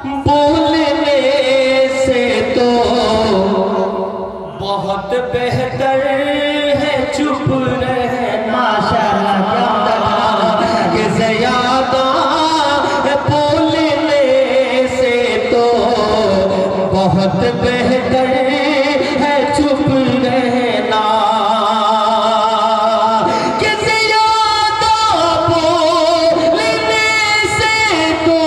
بولنے سے تو بہت بہتر ہے چپ رہنا کہ زیادہ بولنے سے تو بہت بہتر ہے چپ رہنا کہ زیادہ بولنے سے تو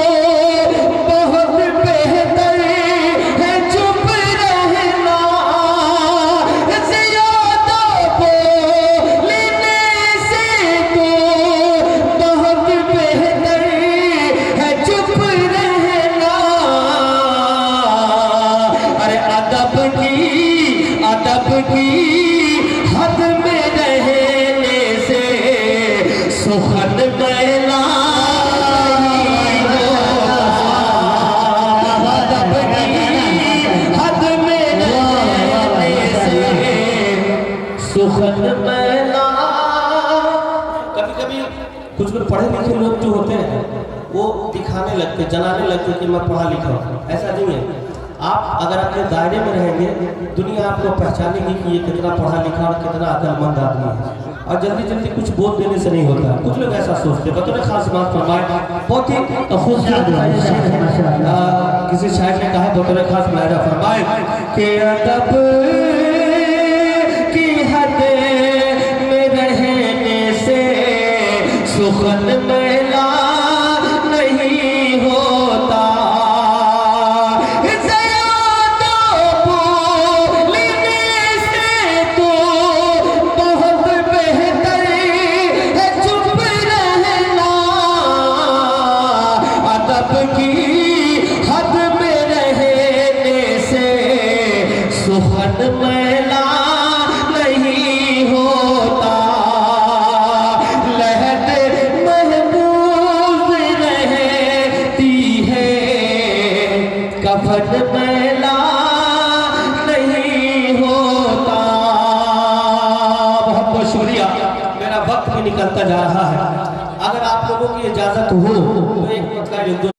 بہت بہتر ہے چپ رہنا زیادہ بولنے سے تو بہت بہتر ہے چپ رہنا ارے ادب کی حد میں رہنے سے سخن میلا نہیں ہوتا ادب کی حد میں رہنے سے سخن میلا کبھی کبھی کچھ پڑھے لکھے لوگ جو ہوتے ہیں وہ دکھانے لگتے جلانے لگتے کہ میں پڑھا لکھا ہوں ایسا نہیں ہے آپ اگر اپنے دائرے میں رہیں گے دنیا آپ کو پہچانے گی کہ یہ کتنا پڑھا لکھا اور کتنا عقل مند آدمی ہے اور جلدی جلدی کچھ بول دینے سے نہیں ہوتا کچھ لوگ ایسا سوچتے ہیں بطور خاص بات فرمائے بہت ہی خوبصورت کسی شاعر نے کہا بطور خاص ملاحظہ فرمائے کہ ادب کی حد میں رہنے سے سخن میلا نہیں ہوتا سخن میلا نہیں ہوتا لہد محفوظ رہتی ہے کفن میلا نہیں ہوتا بہت بہت شکریہ میرا وقت بھی نکلتا جا رہا ہے اگر آپ لوگوں کی اجازت ہو تو ایک مطلب